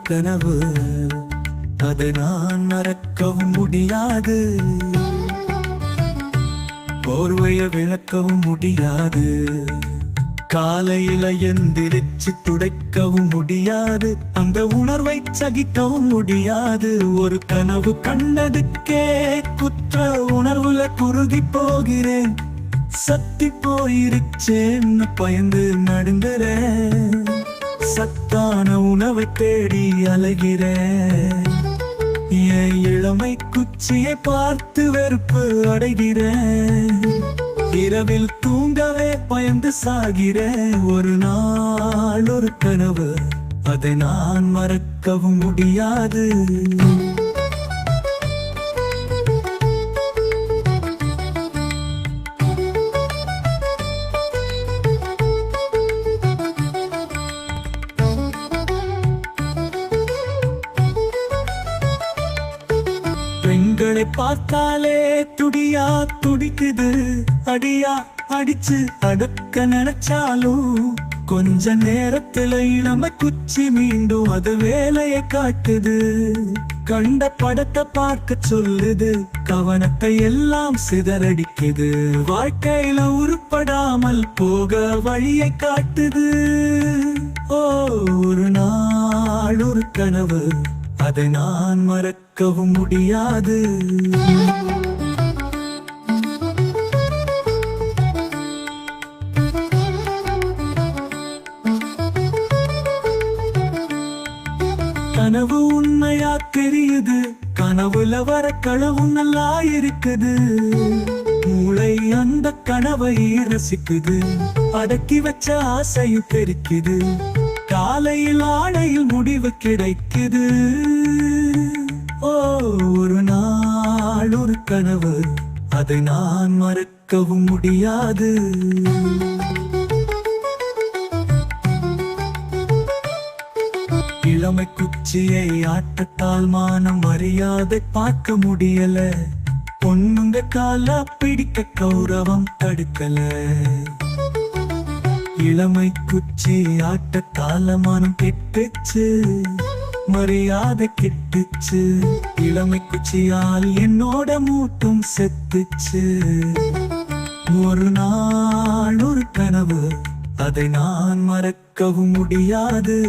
கனவு, அதை நான் மறக்கவும் முடியாது. போர்வைய விளக்கவும் முடியாது, காலையில எந்திரிச்சு துடைக்கவும் முடியாது, அந்த உணர்வை சகிக்கவும் முடியாது. ஒரு கனவு கண்டதுக்கே குற்ற உணர்வுல குறுகி போகிறேன். சத்தி போயிருச்சேன்னு பயந்து நடுங்குறேன். சத்தான உணவை தேடி அலைகிறேன். என் இளமை குச்சியை பார்த்து வெறுப்பு அடைகிறேன். இரவில் தூங்கவே பயந்து சாகிறேன். ஒரு நாள் ஒரு கனவு, அதை நான் மறக்கவும் முடியாது. பெண்களை பார்த்தாலே துடியா துடிக்குது. அடியா அடிச்சு அடக்க நினைச்சாலும் கொஞ்ச நேரத்துல இளமை குச்சி மீண்டும் அது வேலையை காட்டுது. கண்ட படத்தை பார்க்க சொல்லுது, கவனத்தை எல்லாம் சிதறடிக்குது. வாழ்க்கையில உருப்படாமல் போக வழியை காட்டுது. ஓ, ஒரு நாள் ஒரு கனவு, அதை நான் மறக்கவும் முடியாது. கனவு உண்மையா தெரியுது, கனவுல வர களவும் நல்லா இருக்குது. மூளை அந்த கனவை ரசிக்குது, அடக்கி வச்ச ஆசையும் பெருக்குது. காலையில் ஆடையில் முடிவு கிடைக்குது. ஓ, ஒரு நாள் ஒரு கனவு, அதை நான் மறக்கவும் முடியாது. இளமை குச்சியை ஆட்டத்தால் மானம் மரியாதை பார்க்க முடியல. பொண்ணுங்க கால பிடிக்க கௌரவம் தடுக்கல. இளமை குச்சி ஆட்டத்தால மானம் கெட்டுச்சு, மரியாதை கெட்டுச்சு. இளமை குச்சியால் என்னோட மூட்டும் செத்துச்சு. ஒரு நாள் ஒரு கனவு, அதை நான் மறக்கவும் முடியாது.